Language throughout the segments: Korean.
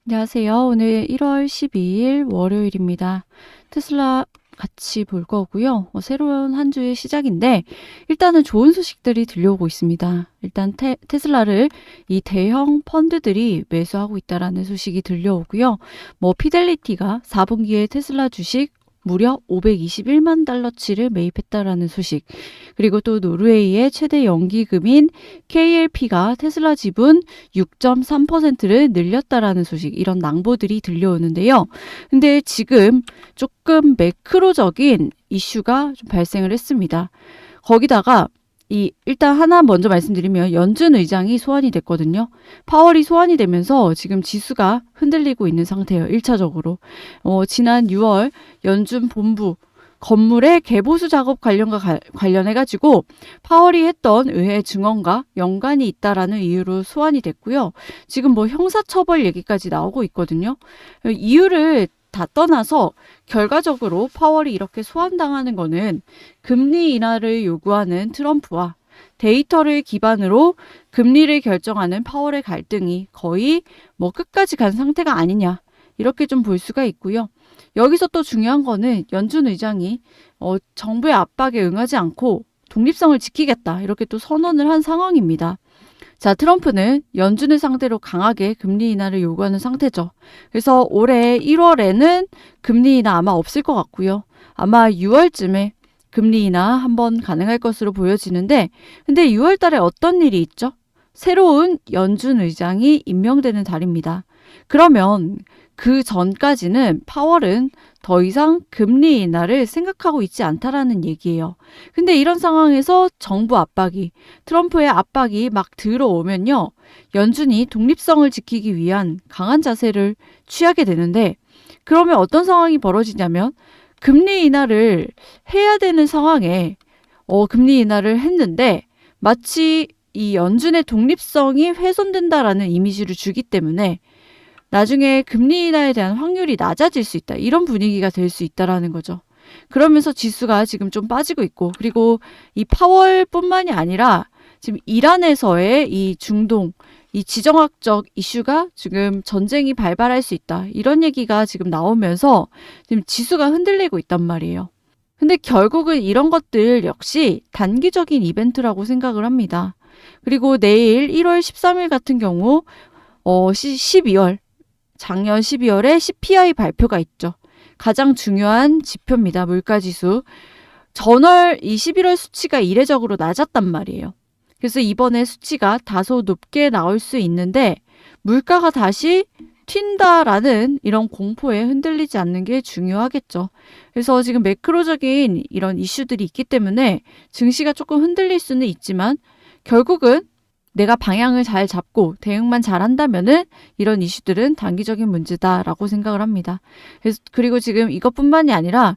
안녕하세요. 오늘 1월 12일 월요일입니다. 테슬라 같이 볼 거고요. 새로운 한 주의 시작인데 일단은 좋은 소식들이 들려오고 있습니다. 일단 테슬라를 이 대형 펀드들이 매수하고 있다라는 소식이 들려오고요. 피델리티가 4분기에 테슬라 주식 무려 521만 달러치를 매입했다라는 소식. 그리고 또 노르웨이의 최대 연기금인 KLP가 테슬라 지분 6.3%를 늘렸다라는 소식. 이런 낭보들이 들려오는데요. 근데 지금 조금 매크로적인 이슈가 좀 발생을 했습니다. 거기다가 일단 하나 먼저 말씀드리면 연준 의장이 소환이 됐거든요. 파월이 소환이 되면서 지금 지수가 흔들리고 있는 상태예요. 1차적으로. 지난 6월 연준 본부 건물의 개보수 작업 관련해가지고 파월이 했던 의회 증언과 연관이 있다라는 이유로 소환이 됐고요. 지금 형사처벌 얘기까지 나오고 있거든요. 이유를 다 떠나서 결과적으로 파월이 이렇게 소환당하는 거는 금리 인하를 요구하는 트럼프와 데이터를 기반으로 금리를 결정하는 파월의 갈등이 거의 끝까지 간 상태가 아니냐. 이렇게 좀 볼 수가 있고요. 여기서 또 중요한 거는 연준 의장이 정부의 압박에 응하지 않고 독립성을 지키겠다. 이렇게 또 선언을 한 상황입니다. 자, 트럼프는 연준을 상대로 강하게 금리 인하를 요구하는 상태죠. 그래서 올해 1월에는 금리 인하 아마 없을 것 같고요. 아마 6월쯤에 금리 인하 한번 가능할 것으로 보여지는데 근데 6월 달에 어떤 일이 있죠? 새로운 연준 의장이 임명되는 달입니다. 그러면 그 전까지는 파월은 더 이상 금리 인하를 생각하고 있지 않다라는 얘기예요. 근데 이런 상황에서 정부 압박이, 트럼프의 압박이 막 들어오면요. 연준이 독립성을 지키기 위한 강한 자세를 취하게 되는데 그러면 어떤 상황이 벌어지냐면 금리 인하를 해야 되는 상황에 금리 인하를 했는데 마치 이 연준의 독립성이 훼손된다라는 이미지를 주기 때문에 나중에 금리 인하에 대한 확률이 낮아질 수 있다. 이런 분위기가 될 수 있다라는 거죠. 그러면서 지수가 지금 좀 빠지고 있고 그리고 이 파월뿐만이 아니라 지금 이란에서의 이 중동 이 지정학적 이슈가 지금 전쟁이 발발할 수 있다. 이런 얘기가 지금 나오면서 지금 지수가 흔들리고 있단 말이에요. 근데 결국은 이런 것들 역시 단기적인 이벤트라고 생각을 합니다. 그리고 내일 1월 13일 같은 경우 12월 작년 12월에 CPI 발표가 있죠. 가장 중요한 지표입니다. 물가지수. 전월 이 11월 수치가 이례적으로 낮았단 말이에요. 그래서 이번에 수치가 다소 높게 나올 수 있는데 물가가 다시 튄다라는 이런 공포에 흔들리지 않는 게 중요하겠죠. 그래서 지금 매크로적인 이런 이슈들이 있기 때문에 증시가 조금 흔들릴 수는 있지만 결국은 내가 방향을 잘 잡고 대응만 잘한다면은 이런 이슈들은 단기적인 문제다라고 생각을 합니다. 그리고 지금 이것뿐만이 아니라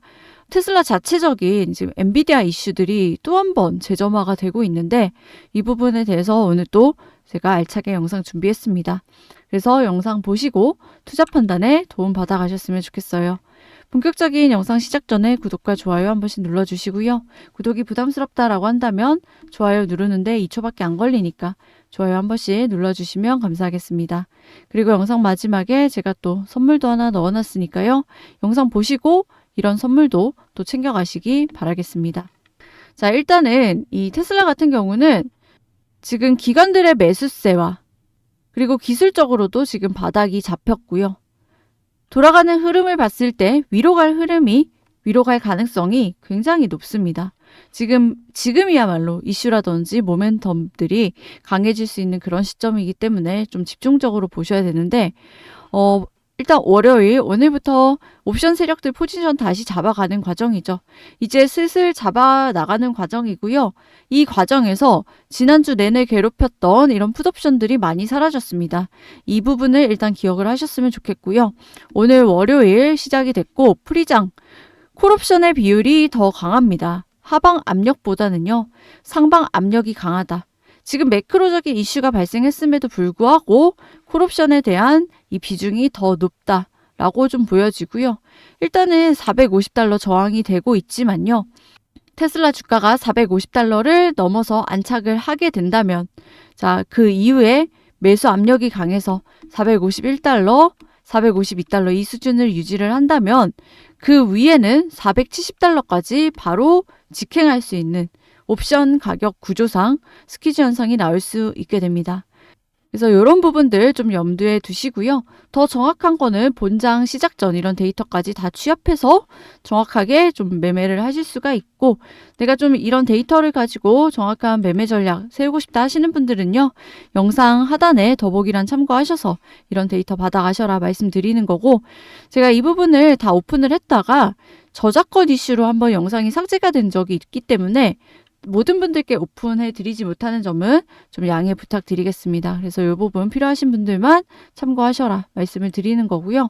테슬라 자체적인 지금 엔비디아 이슈들이 또 한 번 재점화가 되고 있는데 이 부분에 대해서 오늘 또 제가 알차게 영상 준비했습니다. 그래서 영상 보시고 투자 판단에 도움 받아 가셨으면 좋겠어요. 본격적인 영상 시작 전에 구독과 좋아요 한 번씩 눌러주시고요. 구독이 부담스럽다라고 한다면 좋아요 누르는데 2초밖에 안 걸리니까 좋아요 한 번씩 눌러주시면 감사하겠습니다. 그리고 영상 마지막에 제가 또 선물도 하나 넣어놨으니까요. 영상 보시고 이런 선물도 또 챙겨가시기 바라겠습니다. 자, 일단은 이 테슬라 같은 경우는 지금 기관들의 매수세와 그리고 기술적으로도 지금 바닥이 잡혔고요. 돌아가는 흐름을 봤을 때 위로 갈 가능성이 굉장히 높습니다. 지금이야말로 이슈라든지 모멘텀들이 강해질 수 있는 그런 시점이기 때문에 좀 집중적으로 보셔야 되는데, 일단 월요일 오늘부터 옵션 세력들 포지션 다시 잡아가는 과정이죠. 이제 슬슬 잡아 나가는 과정이고요. 이 과정에서 지난주 내내 괴롭혔던 이런 풋옵션들이 많이 사라졌습니다. 이 부분을 일단 기억을 하셨으면 좋겠고요. 오늘 월요일 시작이 됐고 프리장 콜옵션의 비율이 더 강합니다. 하방 압력보다는요. 상방 압력이 강하다. 지금 매크로적인 이슈가 발생했음에도 불구하고 콜옵션에 대한 이 비중이 더 높다라고 좀 보여지고요. 일단은 450달러 저항이 되고 있지만요. 테슬라 주가가 450달러를 넘어서 안착을 하게 된다면 자, 그 이후에 매수 압력이 강해서 451달러 $452 이 수준을 유지를 한다면 그 위에는 $470까지 바로 직행할 수 있는 옵션 가격 구조상 스퀴즈 현상이 나올 수 있게 됩니다. 그래서 이런 부분들 좀 염두에 두시고요. 더 정확한 거는 본장 시작 전 이런 데이터까지 다 취합해서 정확하게 좀 매매를 하실 수가 있고, 내가 좀 이런 데이터를 가지고 정확한 매매 전략 세우고 싶다 하시는 분들은요. 영상 하단에 더보기란 참고하셔서 이런 데이터 받아가셔라 말씀드리는 거고, 제가 이 부분을 다 오픈을 했다가 저작권 이슈로 한번 영상이 삭제가 된 적이 있기 때문에 모든 분들께 오픈해 드리지 못하는 점은 좀 양해 부탁드리겠습니다. 그래서 이 부분 필요하신 분들만 참고하셔라 말씀을 드리는 거고요.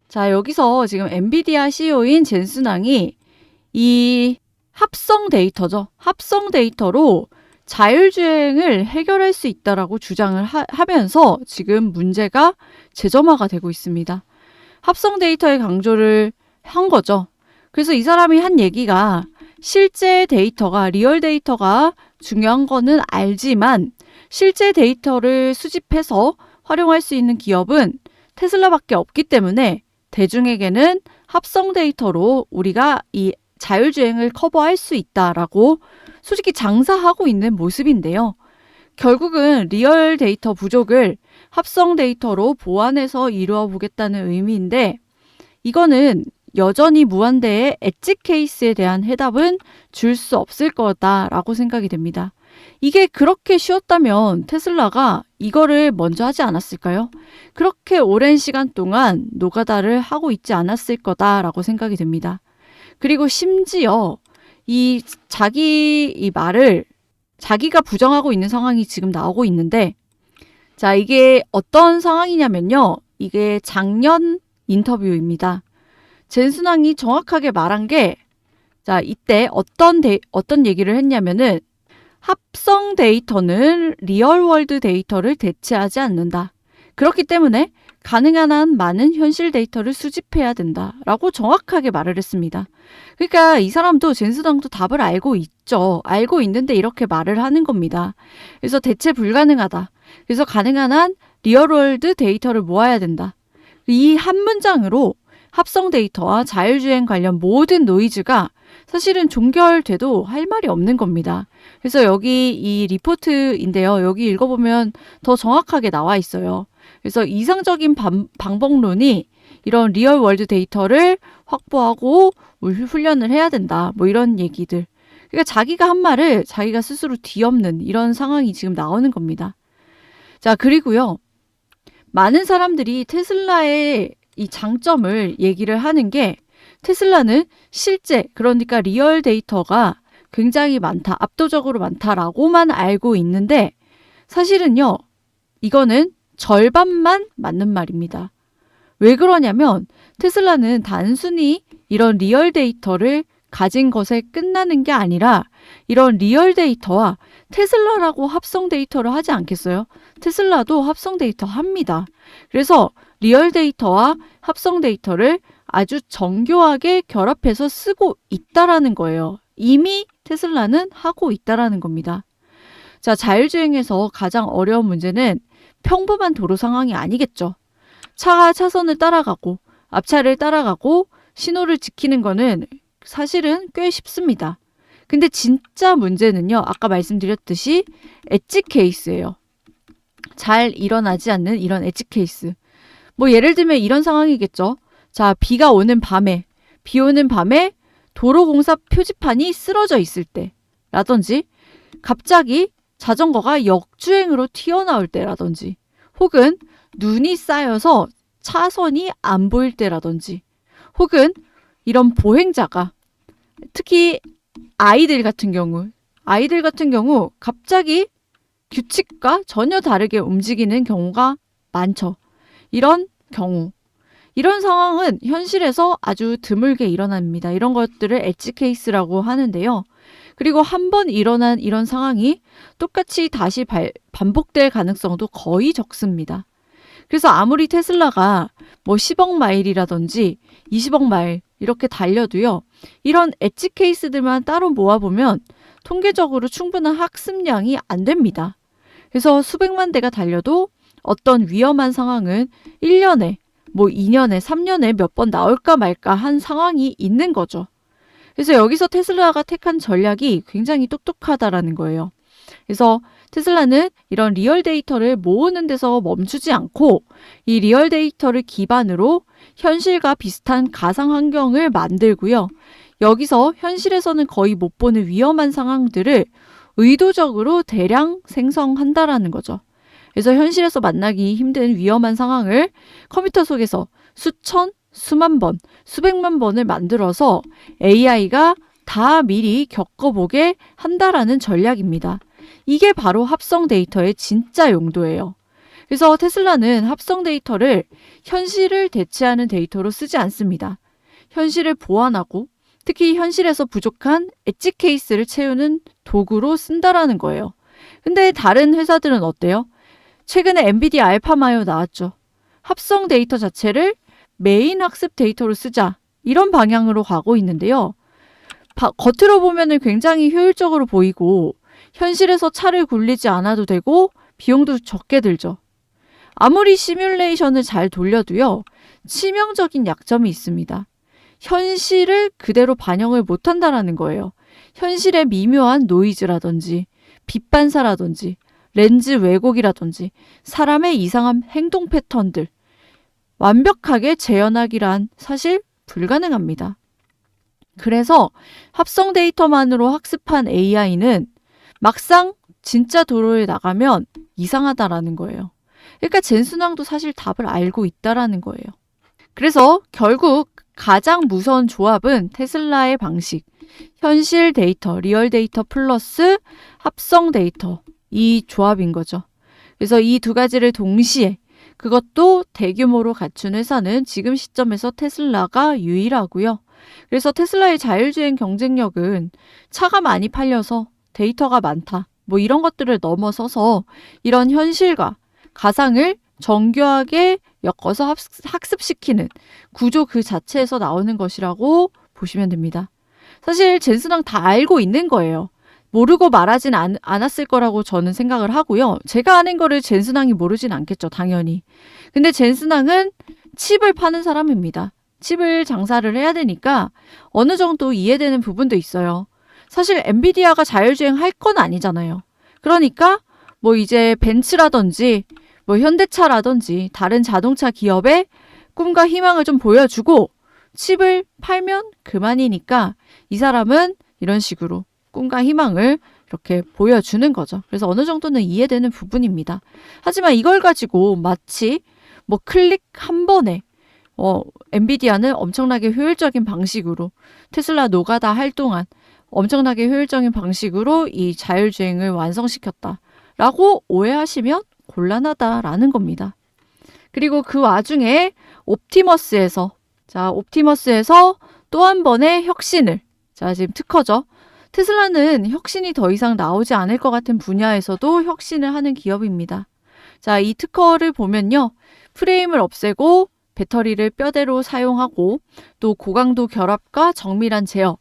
자, 여기서 지금 엔비디아 CEO인 젠슨 황이 이 합성 데이터죠. 합성 데이터로 자율주행을 해결할 수 있다라고 주장을 하면서 지금 문제가 재점화가 되고 있습니다. 합성 데이터의 강조를 한 거죠. 그래서 이 사람이 한 얘기가 실제 데이터가, 리얼 데이터가 중요한 거는 알지만 실제 데이터를 수집해서 활용할 수 있는 기업은 테슬라밖에 없기 때문에 대중에게는 합성 데이터로 우리가 이 자율주행을 커버할 수 있다라고 솔직히 장사하고 있는 모습인데요. 결국은 리얼 데이터 부족을 합성 데이터로 보완해서 이루어 보겠다는 의미인데, 이거는 여전히 무한대의 엣지 케이스에 대한 해답은 줄 수 없을 거다라고 생각이 됩니다. 이게 그렇게 쉬웠다면 테슬라가 이거를 먼저 하지 않았을까요? 그렇게 오랜 시간 동안 노가다를 하고 있지 않았을 거다라고 생각이 됩니다. 그리고 심지어 자기 말을 자기가 부정하고 있는 상황이 지금 나오고 있는데, 자, 이게 어떤 상황이냐면요. 이게 작년 인터뷰입니다. 젠슨 황이 정확하게 말한 게, 자, 이때 어떤 얘기를 했냐면은 합성 데이터는 리얼월드 데이터를 대체하지 않는다. 그렇기 때문에 가능한 한 많은 현실 데이터를 수집해야 된다라고 정확하게 말을 했습니다. 그러니까 이 사람도 젠슨 황도 답을 알고 있죠. 알고 있는데 이렇게 말을 하는 겁니다. 그래서 대체 불가능하다. 그래서 가능한 한 리얼월드 데이터를 모아야 된다. 이 한 문장으로 합성 데이터와 자율주행 관련 모든 노이즈가 사실은 종결돼도 할 말이 없는 겁니다. 그래서 여기 이 리포트인데요. 여기 읽어보면 더 정확하게 나와 있어요. 그래서 이상적인 방법론이 이런 리얼월드 데이터를 확보하고 훈련을 해야 된다. 뭐 이런 얘기들. 그러니까 자기가 한 말을 자기가 스스로 뒤엎는 이런 상황이 지금 나오는 겁니다. 자, 그리고요. 많은 사람들이 테슬라의 이 장점을 얘기를 하는 게, 테슬라는 실제, 그러니까 리얼 데이터가 굉장히 많다, 압도적으로 많다라고만 알고 있는데, 사실은요, 이거는 절반만 맞는 말입니다. 왜 그러냐면 테슬라는 단순히 이런 리얼 데이터를 가진 것에 끝나는 게 아니라 이런 리얼 데이터와 테슬라라고 합성 데이터를 하지 않겠어요? 테슬라도 합성 데이터 합니다. 그래서 리얼 데이터와 합성 데이터를 아주 정교하게 결합해서 쓰고 있다라는 거예요. 이미 테슬라는 하고 있다라는 겁니다. 자, 자율주행에서 가장 어려운 문제는 평범한 도로 상황이 아니겠죠. 차가 차선을 따라가고 앞차를 따라가고 신호를 지키는 거는 사실은 꽤 쉽습니다. 근데 진짜 문제는요, 아까 말씀드렸듯이 엣지 케이스예요. 잘 일어나지 않는 이런 엣지 케이스. 뭐 예를 들면 이런 상황이겠죠. 자, 비 오는 밤에 도로공사 표지판이 쓰러져 있을 때라든지, 갑자기 자전거가 역주행으로 튀어나올 때라든지, 혹은 눈이 쌓여서 차선이 안 보일 때라든지, 혹은 이런 보행자가, 특히 아이들 같은 경우 갑자기 규칙과 전혀 다르게 움직이는 경우가 많죠. 이런 상황은 현실에서 아주 드물게 일어납니다. 이런 것들을 엣지 케이스라고 하는데요. 그리고 한 번 일어난 이런 상황이 똑같이 다시 반복될 가능성도 거의 적습니다. 그래서 아무리 테슬라가 뭐 10억 마일이라든지 20억 마일 이렇게 달려도요, 이런 엣지 케이스들만 따로 모아보면 통계적으로 충분한 학습량이 안 됩니다. 그래서 수백만 대가 달려도 어떤 위험한 상황은 1년에 뭐 2년에 3년에 몇 번 나올까 말까 한 상황이 있는 거죠. 그래서 여기서 테슬라가 택한 전략이 굉장히 똑똑하다라는 거예요. 그래서 테슬라는 이런 리얼 데이터를 모으는 데서 멈추지 않고 이 리얼 데이터를 기반으로 현실과 비슷한 가상 환경을 만들고요. 여기서 현실에서는 거의 못 보는 위험한 상황들을 의도적으로 대량 생성한다라는 거죠. 그래서 현실에서 만나기 힘든 위험한 상황을 컴퓨터 속에서 수천, 수만 번, 수백만 번을 만들어서 AI가 다 미리 겪어보게 한다라는 전략입니다. 이게 바로 합성 데이터의 진짜 용도예요. 그래서 테슬라는 합성 데이터를 현실을 대체하는 데이터로 쓰지 않습니다. 현실을 보완하고 특히 현실에서 부족한 엣지 케이스를 채우는 도구로 쓴다라는 거예요. 근데 다른 회사들은 어때요? 최근에 엔비디아 알파마이오 나왔죠. 합성 데이터 자체를 메인 학습 데이터로 쓰자. 이런 방향으로 가고 있는데요. 겉으로 보면 굉장히 효율적으로 보이고 현실에서 차를 굴리지 않아도 되고 비용도 적게 들죠. 아무리 시뮬레이션을 잘 돌려도요. 치명적인 약점이 있습니다. 현실을 그대로 반영을 못한다라는 거예요. 현실의 미묘한 노이즈라든지 빛 반사라든지 렌즈 왜곡이라든지 사람의 이상한 행동 패턴들 완벽하게 재현하기란 사실 불가능합니다. 그래서 합성 데이터만으로 학습한 AI는 막상 진짜 도로에 나가면 이상하다라는 거예요. 그러니까 젠슨왕도 사실 답을 알고 있다라는 거예요. 그래서 결국 가장 무서운 조합은 테슬라의 방식, 현실 데이터, 리얼 데이터 플러스 합성 데이터, 이 조합인 거죠. 그래서 이 두 가지를 동시에 그것도 대규모로 갖춘 회사는 지금 시점에서 테슬라가 유일하고요. 그래서 테슬라의 자율주행 경쟁력은 차가 많이 팔려서 데이터가 많다. 뭐 이런 것들을 넘어서서 이런 현실과 가상을 정교하게 엮어서 학습시키는 구조 그 자체에서 나오는 것이라고 보시면 됩니다. 사실 젠슨왕 다 알고 있는 거예요. 모르고 말하진 않았을 거라고 저는 생각을 하고요. 제가 아는 거를 젠슨왕이 모르진 않겠죠, 당연히. 근데 젠슨왕은 칩을 파는 사람입니다. 칩을 장사를 해야 되니까 어느 정도 이해되는 부분도 있어요. 사실 엔비디아가 자율주행 할 건 아니잖아요. 그러니까 뭐 이제 벤츠라든지 뭐 현대차라든지 다른 자동차 기업의 꿈과 희망을 좀 보여주고 칩을 팔면 그만이니까 이 사람은 이런 식으로 꿈과 희망을 이렇게 보여주는 거죠. 그래서 어느 정도는 이해되는 부분입니다. 하지만 이걸 가지고 마치 뭐 클릭 한 번에 엔비디아는 엄청나게 효율적인 방식으로 테슬라 노가다 할 동안 엄청나게 효율적인 방식으로 이 자율주행을 완성시켰다라고 오해하시면 곤란하다라는 겁니다. 그리고 그 와중에 옵티머스에서 또 한 번의 혁신을 지금 특허죠. 테슬라는 혁신이 더 이상 나오지 않을 것 같은 분야에서도 혁신을 하는 기업입니다. 이 특허를 보면요. 프레임을 없애고 배터리를 뼈대로 사용하고 또 고강도 결합과 정밀한 제어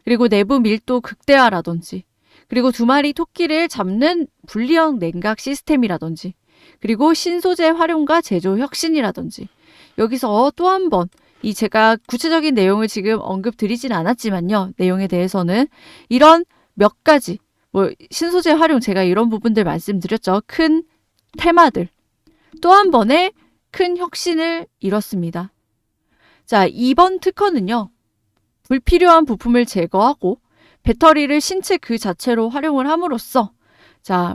그리고 내부 밀도 극대화라든지 그리고 두 마리 토끼를 잡는 분리형 냉각 시스템이라든지 그리고 신소재 활용과 제조 혁신이라든지 여기서 또 한 번 이 제가 구체적인 내용을 지금 언급드리진 않았지만요. 내용에 대해서는 이런 몇 가지 뭐 신소재 활용 제가 이런 부분들 말씀드렸죠. 큰 테마들 또 한 번의 큰 혁신을 이뤘습니다. 이번 특허는요. 불필요한 부품을 제거하고 배터리를 신체 그 자체로 활용을 함으로써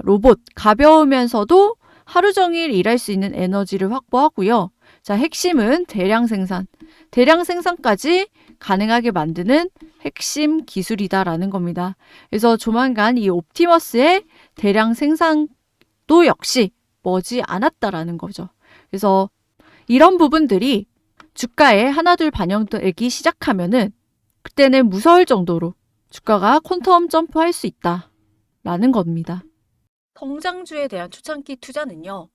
로봇 가벼우면서도 하루 종일 일할 수 있는 에너지를 확보하고요. 핵심은 대량 생산까지 가능하게 만드는 핵심 기술이다라는 겁니다. 그래서 조만간 이 옵티머스의 대량 생산도 역시 머지 않았다라는 거죠. 그래서 이런 부분들이 주가에 하나둘 반영되기 시작하면은 그때는 무서울 정도로 주가가 퀀텀 점프할 수 있다라는 겁니다. 성장주에 대한 초창기 투자는요.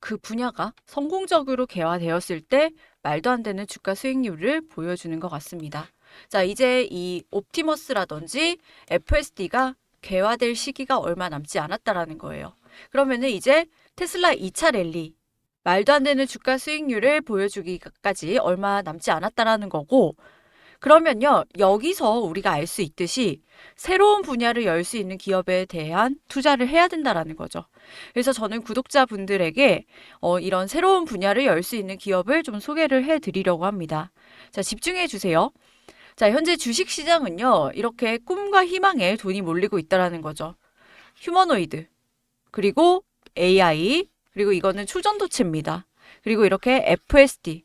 그 분야가 성공적으로 개화되었을 때 말도 안 되는 주가 수익률을 보여주는 것 같습니다. 이제 이 옵티머스라든지 FSD가 개화될 시기가 얼마 남지 않았다라는 거예요. 그러면은 이제 테슬라 2차 랠리 말도 안 되는 주가 수익률을 보여주기까지 얼마 남지 않았다라는 거고, 그러면요, 여기서 우리가 알 수 있듯이 새로운 분야를 열 수 있는 기업에 대한 투자를 해야 된다라는 거죠. 그래서 저는 구독자분들에게 이런 새로운 분야를 열 수 있는 기업을 좀 소개를 해드리려고 합니다. 자, 집중해 주세요. 자, 현재 주식시장은요, 이렇게 꿈과 희망에 돈이 몰리고 있다라는 거죠. 휴머노이드, 그리고 AI, 그리고 이거는 초전도체입니다. 그리고 이렇게 FSD,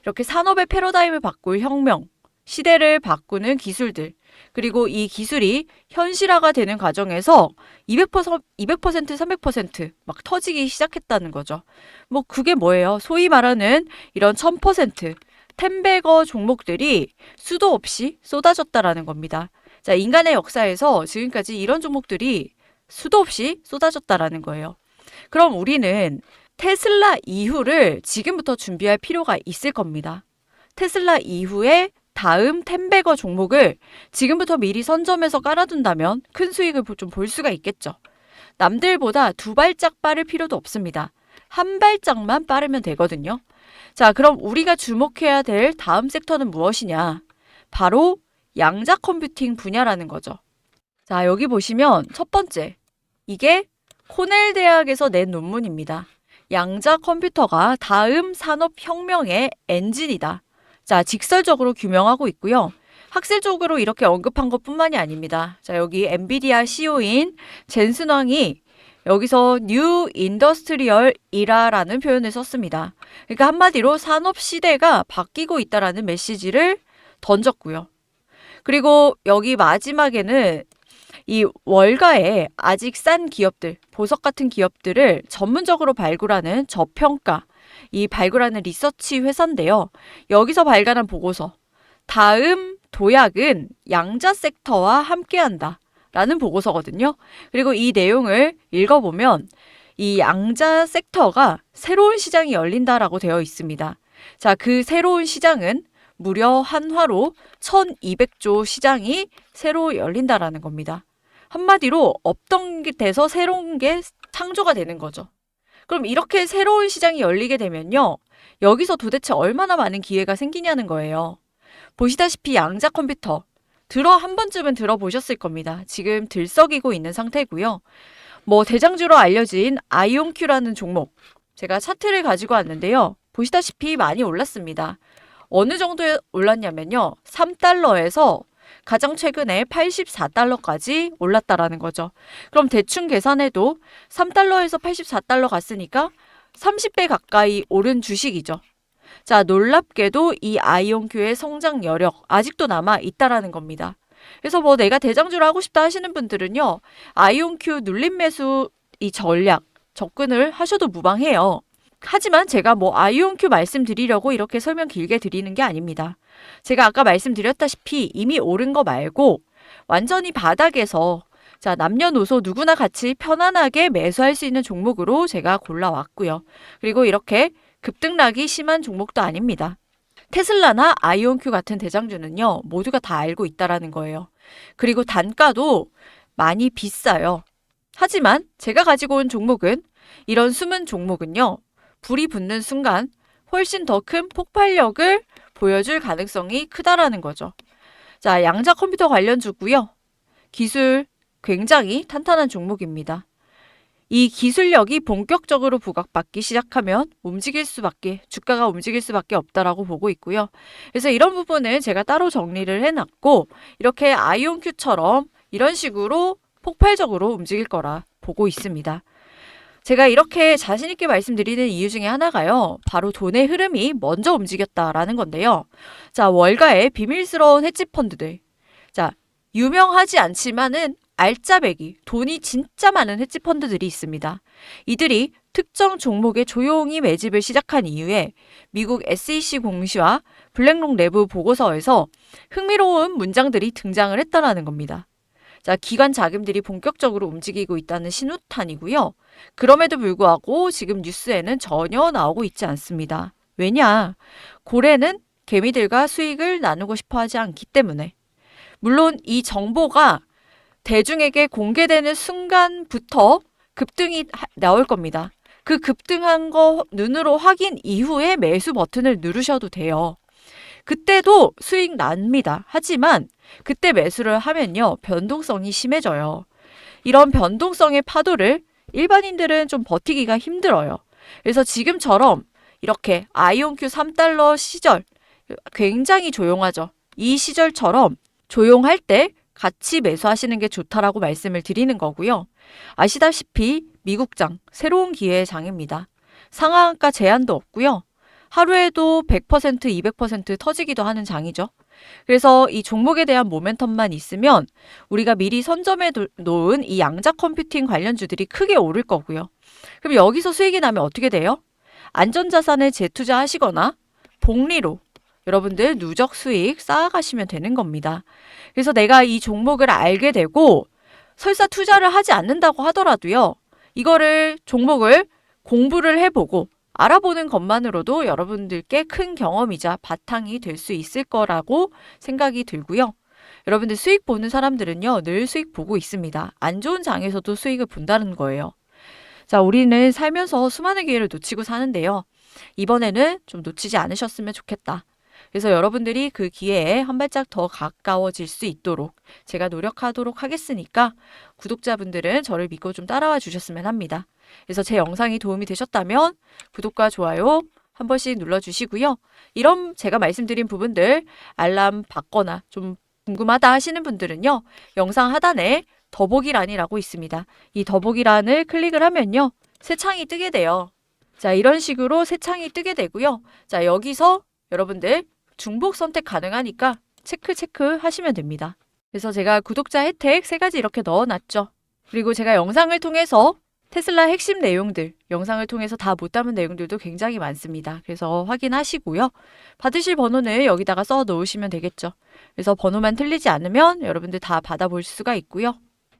이렇게 산업의 패러다임을 바꿀 혁명, 시대를 바꾸는 기술들, 그리고 이 기술이 현실화가 되는 과정에서 200%, 300%막 터지기 시작했다는 거죠. 뭐 그게 뭐예요? 소위 말하는 이런 1000%, 텐베거 종목들이 수도 없이 쏟아졌다라는 겁니다. 자, 인간의 역사에서 지금까지 이런 종목들이 수도 없이 쏟아졌다라는 거예요. 그럼 우리는 테슬라 이후를 지금부터 준비할 필요가 있을 겁니다. 테슬라 이후에 다음 텐베거 종목을 지금부터 미리 선점해서 깔아둔다면 큰 수익을 좀 볼 수가 있겠죠. 남들보다 두 발짝 빠를 필요도 없습니다. 한 발짝만 빠르면 되거든요. 자, 그럼 우리가 주목해야 될 다음 섹터는 무엇이냐? 바로 양자 컴퓨팅 분야라는 거죠. 자, 여기 보시면 첫 번째, 이게 코넬 대학에서 낸 논문입니다. 양자 컴퓨터가 다음 산업혁명의 엔진이다. 자, 직설적으로 규명하고 있고요. 학술적으로 이렇게 언급한 것뿐만이 아닙니다. 자, 여기 엔비디아 CEO인 젠슨 왕이 여기서 뉴 인더스트리얼 이라라는 표현을 썼습니다. 그러니까 한마디로 산업 시대가 바뀌고 있다라는 메시지를 던졌고요. 그리고 여기 마지막에는 이 월가에 아직 싼 기업들, 보석 같은 기업들을 전문적으로 발굴하는 저평가, 이 발굴하는 리서치 회사인데요. 여기서 발간한 보고서, 다음 도약은 양자 섹터와 함께한다 라는 보고서거든요. 그리고 이 내용을 읽어보면 이 양자 섹터가 새로운 시장이 열린다라고 되어 있습니다. 자, 그 새로운 시장은 무려 한화로 1200조 시장이 새로 열린다라는 겁니다. 한마디로 없던 게 돼서 새로운 게 창조가 되는 거죠. 그럼 이렇게 새로운 시장이 열리게 되면요. 여기서 도대체 얼마나 많은 기회가 생기냐는 거예요. 보시다시피 양자 컴퓨터 한 번쯤은 들어보셨을 겁니다. 지금 들썩이고 있는 상태고요. 뭐 대장주로 알려진 아이온큐라는 종목, 제가 차트를 가지고 왔는데요. 보시다시피 많이 올랐습니다. 어느 정도에 올랐냐면요. 3달러에서 가장 최근에 84달러까지 올랐다라는 거죠. 그럼 대충 계산해도 3달러에서 84달러 갔으니까 30배 가까이 오른 주식이죠. 자, 놀랍게도 이 아이온큐의 성장 여력 아직도 남아 있다라는 겁니다. 그래서 뭐 내가 대장주를 하고 싶다 하시는 분들은요. 아이온큐 눌림 매수 이 전략 접근을 하셔도 무방해요. 하지만 제가 뭐 아이온큐 말씀드리려고 이렇게 설명 길게 드리는 게 아닙니다. 제가 아까 말씀드렸다시피 이미 오른 거 말고 완전히 바닥에서 자, 남녀노소 누구나 같이 편안하게 매수할 수 있는 종목으로 제가 골라왔고요. 그리고 이렇게 급등락이 심한 종목도 아닙니다. 테슬라나 아이온큐 같은 대장주는요. 모두가 다 알고 있다라는 거예요. 그리고 단가도 많이 비싸요. 하지만 제가 가지고 온 종목은 이런 숨은 종목은요. 불이 붙는 순간 훨씬 더 큰 폭발력을 보여줄 가능성이 크다라는 거죠. 자, 양자 컴퓨터 관련주고요. 기술 굉장히 탄탄한 종목입니다. 이 기술력이 본격적으로 부각받기 시작하면 주가가 움직일 수밖에 없다라고 보고 있고요. 그래서 이런 부분은 제가 따로 정리를 해놨고 이렇게 아이온큐처럼 이런 식으로 폭발적으로 움직일 거라 보고 있습니다. 제가 이렇게 자신 있게 말씀드리는 이유 중에 하나가요. 바로 돈의 흐름이 먼저 움직였다라는 건데요. 자, 월가의 비밀스러운 헤지 펀드들. 자, 유명하지 않지만은 알짜배기, 돈이 진짜 많은 헤지 펀드들이 있습니다. 이들이 특정 종목에 조용히 매집을 시작한 이후에 미국 SEC 공시와 블랙록 내부 보고서에서 흥미로운 문장들이 등장을 했다라는 겁니다. 자, 기관 자금들이 본격적으로 움직이고 있다는 신호탄이고요. 그럼에도 불구하고 지금 뉴스에는 전혀 나오고 있지 않습니다. 왜냐? 고래는 개미들과 수익을 나누고 싶어 하지 않기 때문에. 물론 이 정보가 대중에게 공개되는 순간부터 급등이 나올 겁니다. 그 급등한 거 눈으로 확인 이후에 매수 버튼을 누르셔도 돼요. 그때도 수익 납니다. 하지만 그때 매수를 하면요, 변동성이 심해져요. 이런 변동성의 파도를 일반인들은 좀 버티기가 힘들어요. 그래서 지금처럼 이렇게 아이온큐 3달러 시절 굉장히 조용하죠. 이 시절처럼 조용할 때 같이 매수하시는 게 좋다라고 말씀을 드리는 거고요. 아시다시피 미국장 새로운 기회의 장입니다. 상한가 제한도 없고요. 하루에도 100%, 200% 터지기도 하는 장이죠. 그래서 이 종목에 대한 모멘텀만 있으면 우리가 미리 선점해 놓은 이 양자 컴퓨팅 관련주들이 크게 오를 거고요. 그럼 여기서 수익이 나면 어떻게 돼요? 안전자산에 재투자하시거나 복리로 여러분들 누적 수익 쌓아가시면 되는 겁니다. 그래서 내가 이 종목을 알게 되고 설사 투자를 하지 않는다고 하더라도요. 이거를 종목을 공부를 해보고 알아보는 것만으로도 여러분들께 큰 경험이자 바탕이 될 수 있을 거라고 생각이 들고요. 여러분들 수익 보는 사람들은요. 늘 수익 보고 있습니다. 안 좋은 장에서도 수익을 본다는 거예요. 자, 우리는 살면서 수많은 기회를 놓치고 사는데요. 이번에는 좀 놓치지 않으셨으면 좋겠다. 그래서 여러분들이 그 기회에 한 발짝 더 가까워질 수 있도록 제가 노력하도록 하겠으니까 구독자분들은 저를 믿고 좀 따라와 주셨으면 합니다. 그래서 제 영상이 도움이 되셨다면 구독과 좋아요 한 번씩 눌러주시고요. 이런 제가 말씀드린 부분들 알람 받거나 좀 궁금하다 하시는 분들은요. 영상 하단에 더보기란이라고 있습니다. 이 더보기란을 클릭을 하면요. 새 창이 뜨게 돼요. 자, 이런 식으로 새 창이 뜨게 되고요. 자, 여기서 여러분들 중복 선택 가능하니까 체크 하시면 됩니다. 그래서 제가 구독자 혜택 3가지 이렇게 넣어놨죠. 그리고 제가 영상을 통해서 테슬라 핵심 내용들, 영상을 통해서 다 못 담은 내용들도 굉장히 많습니다. 그래서 확인하시고요. 받으실 번호는 여기다가 써 놓으시면 되겠죠. 그래서 번호만 틀리지 않으면 여러분들 다 받아볼 수가 있고요.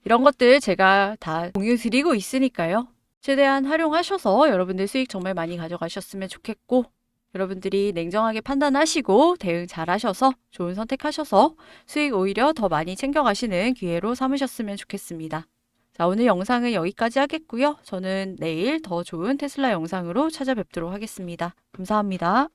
이런 것들 제가 다 공유 드리고 있으니까요. 최대한 활용하셔서 여러분들 수익 정말 많이 가져가셨으면 좋겠고 여러분들이 냉정하게 판단하시고 대응 잘 하셔서 좋은 선택하셔서 수익 오히려 더 많이 챙겨가시는 기회로 삼으셨으면 좋겠습니다. 자, 오늘 영상은 여기까지 하겠고요. 저는 내일 더 좋은 테슬라 영상으로 찾아뵙도록 하겠습니다. 감사합니다.